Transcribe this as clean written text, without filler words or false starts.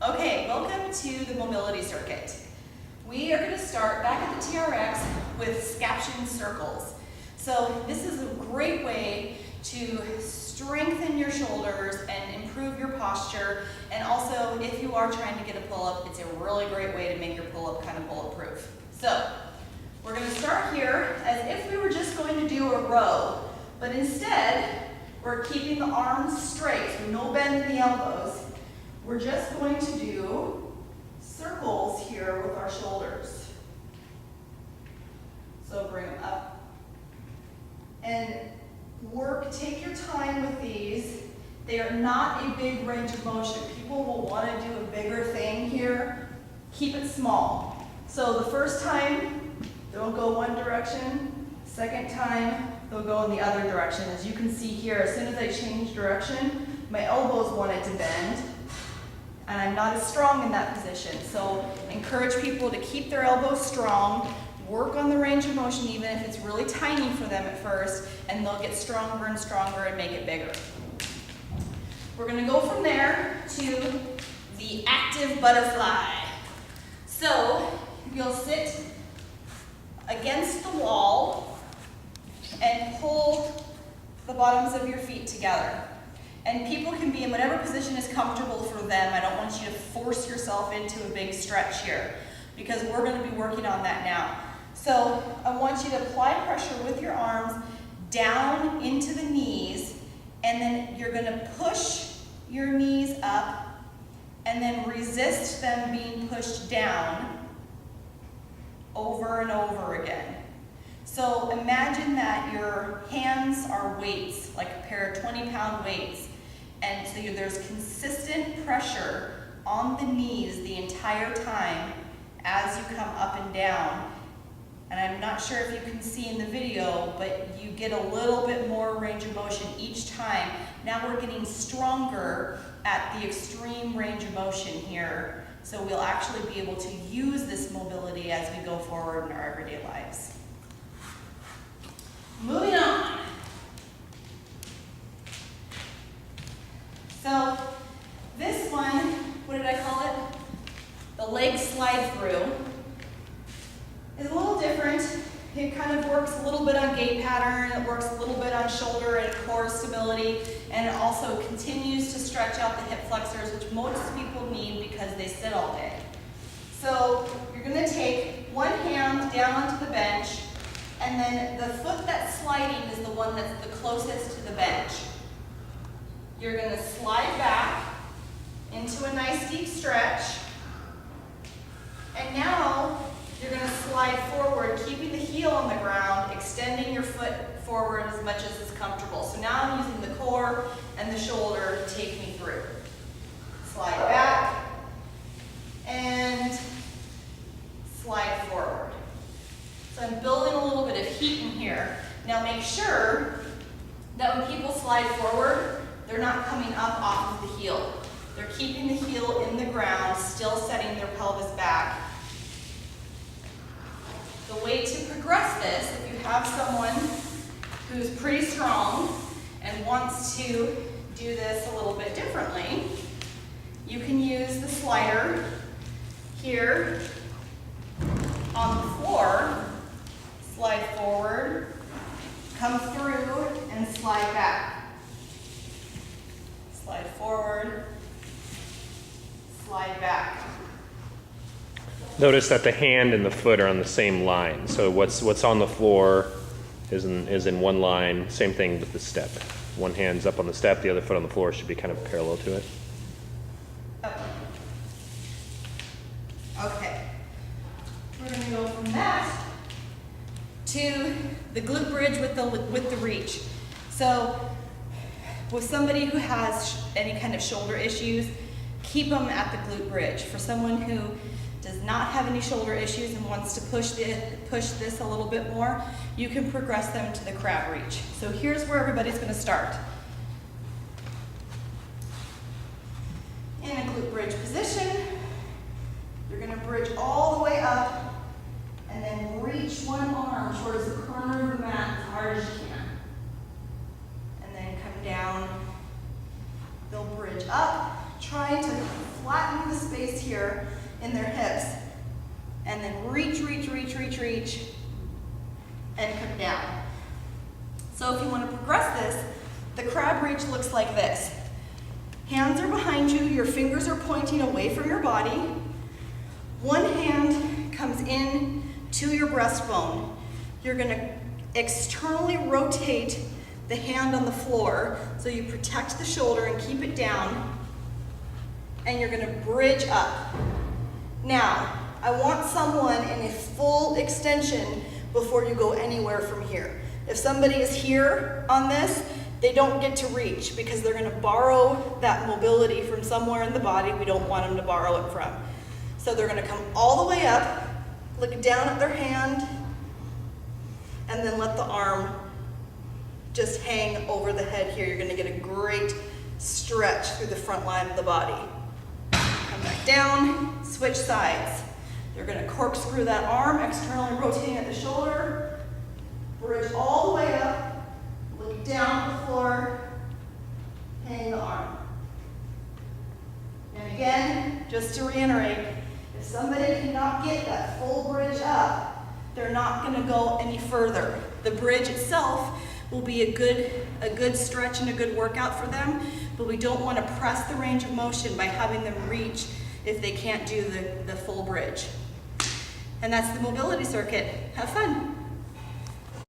Okay, welcome to the mobility circuit. We are going to start back at the TRX with scaption circles. So this is a great way to strengthen your shoulders and improve your posture. And also, if you are trying to get a pull-up, it's a really great way to make your pull-up kind of bulletproof. So we're going to start here as if we were just going to do a row, but instead we're keeping the arms straight, so no bend in the elbows. We're just going to do circles here with our shoulders. So bring them up and take your time with these. They are not a big range of motion. People will want to do a bigger thing here. Keep it small. So the first time, they'll go one direction. Second time, they'll go in the other direction. As you can see here, as soon as I change direction, my elbows wanted to bend. And I'm not as strong in that position. So encourage people to keep their elbows strong, work on the range of motion even if it's really tiny for them at first, and they'll get stronger and stronger and make it bigger. We're gonna go from there to the active butterfly. So you'll sit against the wall and pull the bottoms of your feet together. And people can be in whatever position is comfortable for them. I don't want you to force yourself into a big stretch here because we're going to be working on that now. So I want you to apply pressure with your arms down into the knees, and then you're going to push your knees up and then resist them being pushed down over and over again. So imagine that your hands are weights, like a pair of 20-pound weights. And so there's consistent pressure on the knees the entire time as you come up and down. And I'm not sure if you can see in the video, but you get a little bit more range of motion each time. Now we're getting stronger at the extreme range of motion here. So we'll actually be able to use this mobility as we go forward in our everyday lives. Moving on. So this one, what did I call it? The leg slide through is a little different. It kind of works a little bit on gait pattern, it works a little bit on shoulder and core stability, and it also continues to stretch out the hip flexors, which most people need because they sit all day. So you're going to take one hand down onto the bench, and then the foot that's sliding is the one that's the closest to the bench. You're going to slide back into a nice deep stretch. And now you're going to slide forward, keeping the heel on the ground, extending your foot forward as much as is comfortable. So now I'm using the core and the shoulder to take me through. Slide back and slide forward. So I'm building a little bit of heat in here. Now make sure that when people slide forward, they're not coming up off of the heel. They're keeping the heel in the ground, still setting their pelvis back. The way to progress this, if you have someone who's pretty strong and wants to do this a little bit differently, you can use the slider here on the floor, slide forward, come through, and slide back. Slide forward, slide back. Notice that the hand and the foot are on the same line. So what's on the floor is in one line. Same thing with the step. One hand's up on the step, the other foot on the floor should be kind of parallel to it. Okay. We're going to go from that to the glute bridge with the reach. So with somebody who has any kind of shoulder issues, keep them at the glute bridge. For someone who does not have any shoulder issues and wants to push this a little bit more, you can progress them to the crab reach. So here's where everybody's going to start. In a glute bridge position, you're going to bridge all the way up and then reach one arm towards the corner of the mat as hard as you can. And then come down. They'll bridge up trying to flatten the space here in their hips. And then reach, reach, reach, reach, reach, and come down. So if you want to progress this, the crab reach looks like this. Hands are behind you, your fingers are pointing away from your body. One hand comes in to your breastbone. You're gonna externally rotate the hand on the floor so you protect the shoulder and keep it down. And you're gonna bridge up. Now, I want someone in a full extension before you go anywhere from here. If somebody is here on this, they don't get to reach because they're gonna borrow that mobility from somewhere in the body we don't want them to borrow it from. So they're gonna come all the way up, look down at their hand, and then let the arm just hang over the head here. You're gonna get a great stretch through the front line of the body. Come back down, switch sides. They're gonna corkscrew that arm, externally rotating at the shoulder, bridge all the way up, look down at the floor, hang the arm. And again, just to reiterate, if somebody cannot get that full bridge up, they're not gonna go any further. The bridge itself will be a good stretch and a good workout for them, but we don't wanna press the range of motion by having them reach if they can't do the full bridge. And that's the mobility circuit. Have fun.